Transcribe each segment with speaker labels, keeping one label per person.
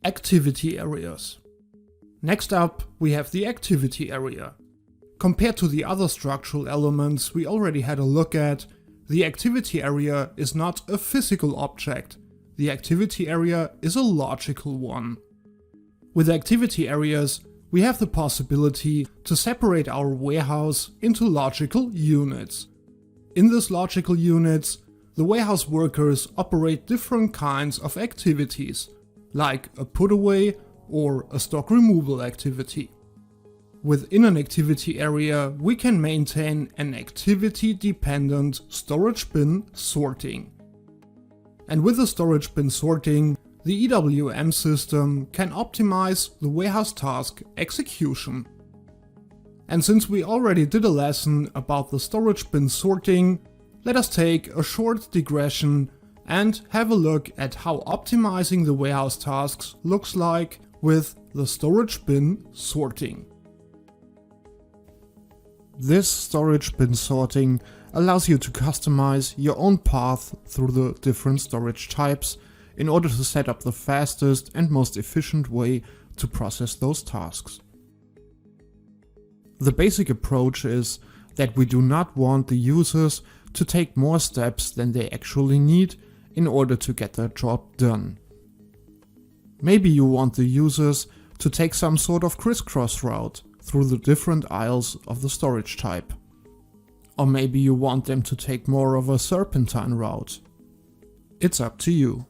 Speaker 1: Activity areas. Next up, we have the activity area. Compared to the other structural elements we already had a look at, the activity area is not a physical object. The activity area is a logical one. With activity areas, we have the possibility to separate our warehouse into logical units. In these logical units, the warehouse workers operate different kinds of activities, like a put away or a stock removal activity. Within an activity area, we can maintain an activity-dependent storage bin sorting. And with the storage bin sorting, the EWM system can optimize the warehouse task execution. And since we already did a lesson about the storage bin sorting, let us take a short digression and have a look at how optimizing the warehouse tasks looks like with the storage bin sorting. This storage bin sorting allows you to customize your own path through the different storage types in order to set up the fastest and most efficient way to process those tasks. The basic approach is that we do not want the users to take more steps than they actually need in order to get their job done. Maybe you want the users to take some sort of crisscross route through the different aisles of the storage type. Or maybe you want them to take more of a serpentine route. It's up to you.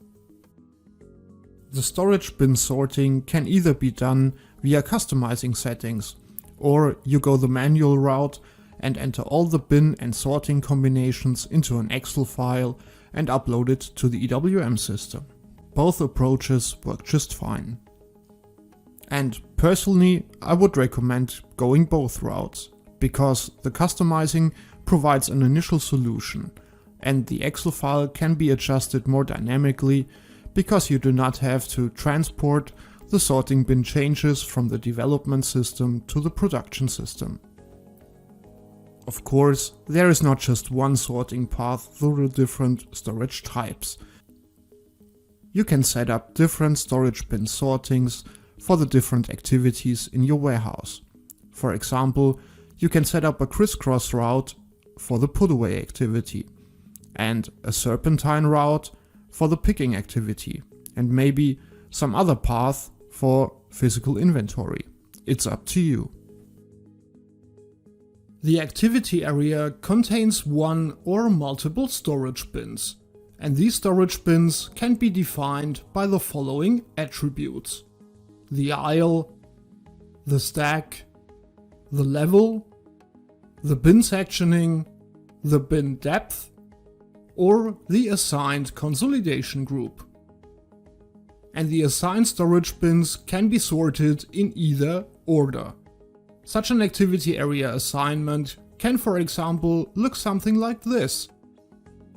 Speaker 1: The storage bin sorting can either be done via customizing settings, or you go the manual route and enter all the bin and sorting combinations into an Excel file and upload it to the EWM system. Both approaches work just fine. And personally, I would recommend going both routes, because the customizing provides an initial solution, and the Excel file can be adjusted more dynamically because you do not have to transport the sorting bin changes from the development system to the production system. Of course, there is not just one sorting path through the different storage types. You can set up different storage bin sortings for the different activities in your warehouse. For example, you can set up a crisscross route for the put away activity, and a serpentine route for the picking activity, and maybe some other path for physical inventory. It's up to you. The activity area contains one or multiple storage bins, and these storage bins can be defined by the following attributes: the aisle, the stack, the level, the bin sectioning, the bin depth, or the assigned consolidation group. And the assigned storage bins can be sorted in either order. Such an activity area assignment can, for example, look something like this.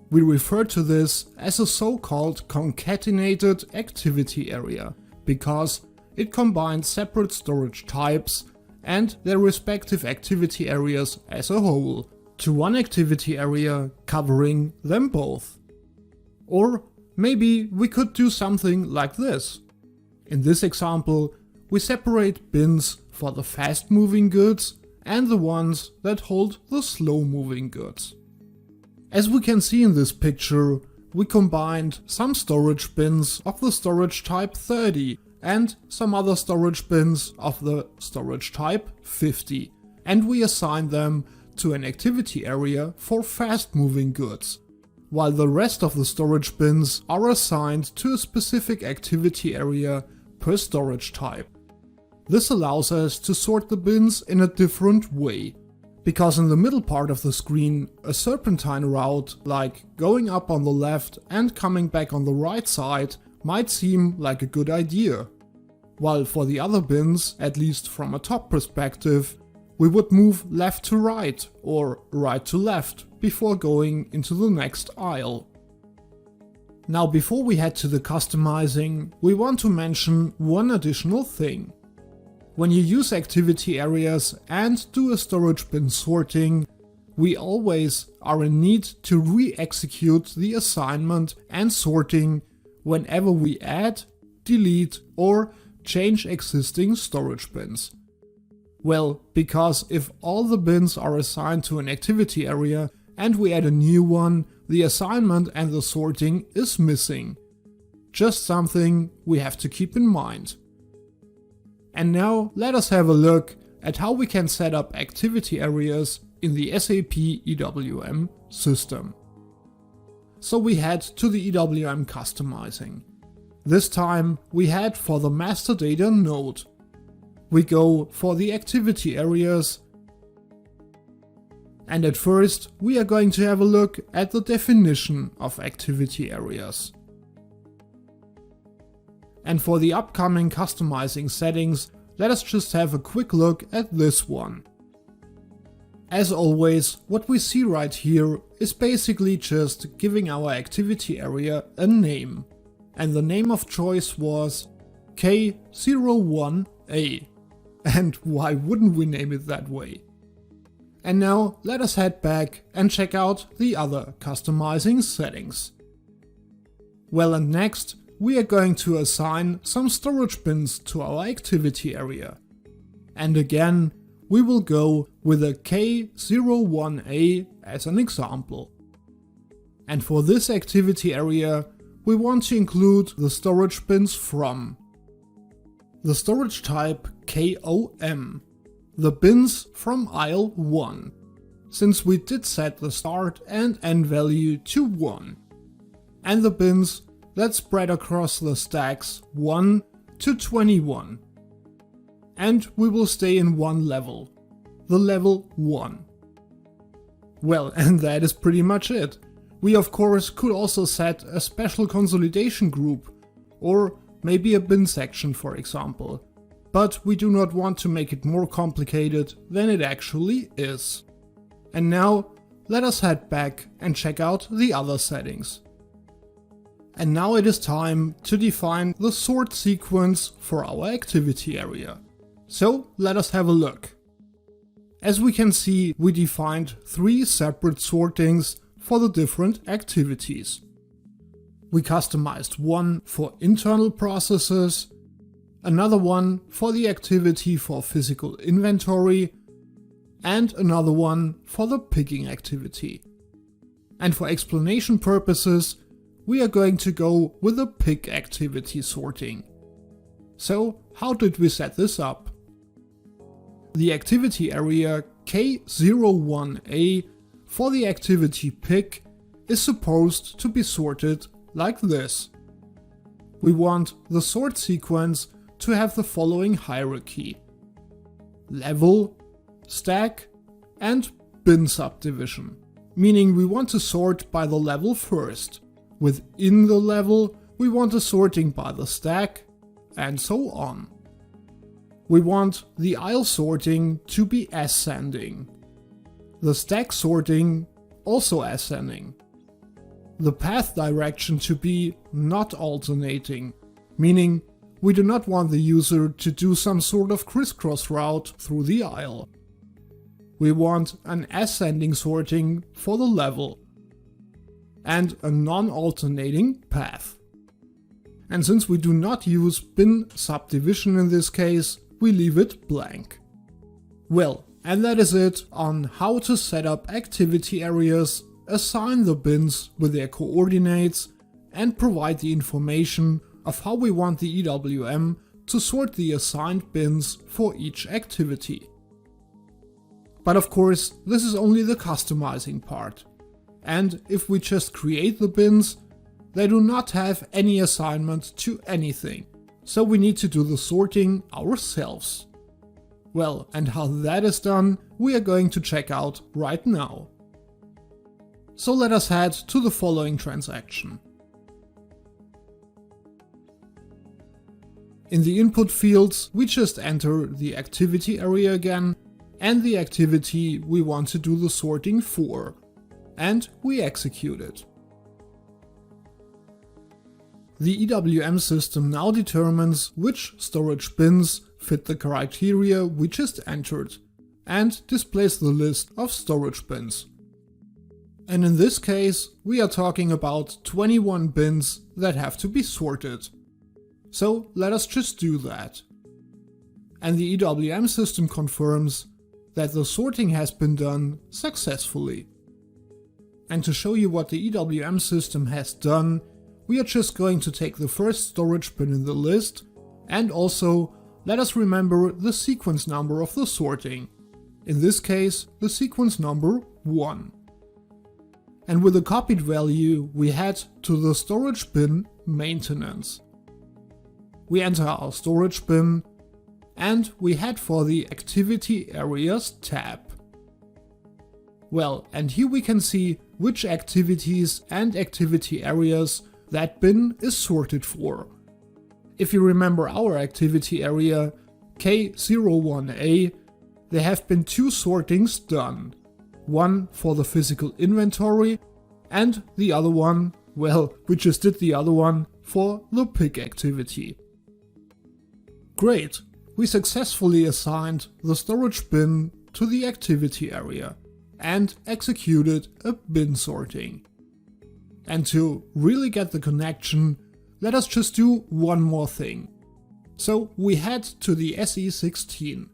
Speaker 1: We refer to this as a so-called concatenated activity area, because it combines separate storage types and their respective activity areas as a whole to one activity area covering them both. Or maybe we could do something like this. In this example, we separate bins for the fast-moving goods and the ones that hold the slow-moving goods. As we can see in this picture, we combined some storage bins of the storage type 30 and some other storage bins of the storage type 50, and we assigned them to an activity area for fast-moving goods, while the rest of the storage bins are assigned to a specific activity area per storage type. This allows us to sort the bins in a different way, because in the middle part of the screen, a serpentine route, like going up on the left and coming back on the right side, might seem like a good idea. While for the other bins, at least from a top perspective, we would move left to right or right to left before going into the next aisle. Now, before we head to the customizing, we want to mention one additional thing. When you use activity areas and do a storage bin sorting, we always are in need to re-execute the assignment and sorting whenever we add delete or change existing storage bins? Well, because if all the bins are assigned to an activity area and we add a new one, the assignment and the sorting is missing. Just something we have to keep in mind. And now let us have a look at how we can set up activity areas in the SAP EWM system. So we head to the EWM Customizing. This time we head for the master data node. We go for the activity areas, and at first we are going to have a look at the definition of activity areas. And for the upcoming customizing settings, let us just have a quick look at this one. As always, what we see right here is basically just giving our activity area a name. And the name of choice was K01A. And why wouldn't we name it that way? And now let us head back and check out the other customizing settings. Well, and next we are going to assign some storage bins to our activity area. And again, we will go with a K01A as an example. And for this activity area, we want to include the storage bins from the storage type KOM, the bins from aisle 1, since we did set the start and end value to 1, and the bins that spread across the stacks 1 to 21. And we will stay in one level, the level 1. Well, and that is pretty much it. We of course could also set a special consolidation group, or maybe a bin section for example, but we do not want to make it more complicated than it actually is. And now let us head back and check out the other settings. And now it is time to define the sort sequence for our activity area. So let us have a look. As we can see, we defined 3 separate sortings for the different activities. We customized one for internal processes, another one for the activity for physical inventory, and another one for the picking activity. And for explanation purposes, we are going to go with the pick activity sorting. So how did we set this up? The activity area K01A for the activity pick is supposed to be sorted like this. We want the sort sequence to have the following hierarchy: level, stack, and bin subdivision, meaning we want to sort by the level first. Within the level, we want a sorting by the stack, and so on. We want the aisle sorting to be ascending, the stack sorting also ascending, the path direction to be not alternating, meaning we do not want the user to do some sort of crisscross route through the aisle. We want an ascending sorting for the level, and a non-alternating path. And since we do not use bin subdivision in this case, we leave it blank. Well, and that is it on how to set up activity areas, assign the bins with their coordinates, and provide the information of how we want the EWM to sort the assigned bins for each activity. But of course, this is only the customizing part. And if we just create the bins, they do not have any assignment to anything. So we need to do the sorting ourselves. Well, and how that is done, we are going to check out right now. So let us head to the following transaction. In the input fields, we just enter the activity area again and the activity we want to do the sorting for, and we execute it. The EWM system now determines which storage bins fit the criteria we just entered and displays the list of storage bins. And in this case, we are talking about 21 bins that have to be sorted. So let us just do that. And the EWM system confirms that the sorting has been done successfully. And to show you what the EWM system has done, we are just going to take the first storage bin in the list, and also let us remember the sequence number of the sorting. In this case, the sequence number 1. And with the copied value, we head to the storage bin maintenance. We enter our storage bin and we head for the Activity Areas tab. Well, and here we can see which activities and activity areas that bin is sorted for. If you remember our activity area K01A, there have been 2 sortings done. One for the physical inventory and the other one, well, we just did the other one for the pick activity. Great, we successfully assigned the storage bin to the activity area and executed a bin sorting. And to really get the connection, let us just do one more thing. So we head to the SE16.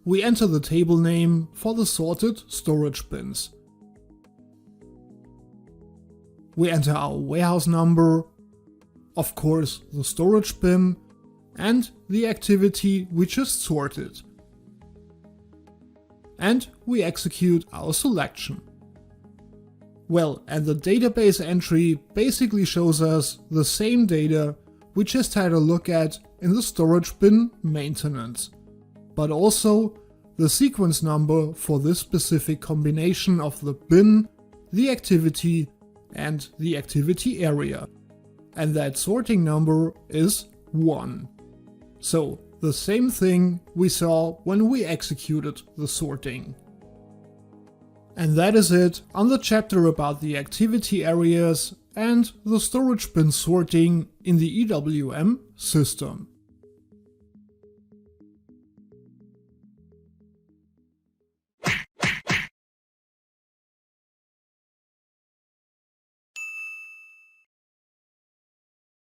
Speaker 1: We enter the table name for the sorted storage bins. We enter our warehouse number, of course the storage bin, and the activity we just sorted. And we execute our selection. Well, and the database entry basically shows us the same data we just had a look at in the storage bin maintenance, but also the sequence number for this specific combination of the bin, the activity, and the activity area. And that sorting number is 1. So the same thing we saw when we executed the sorting. And that is it on the chapter about the activity areas and the storage bin sorting in the EWM system.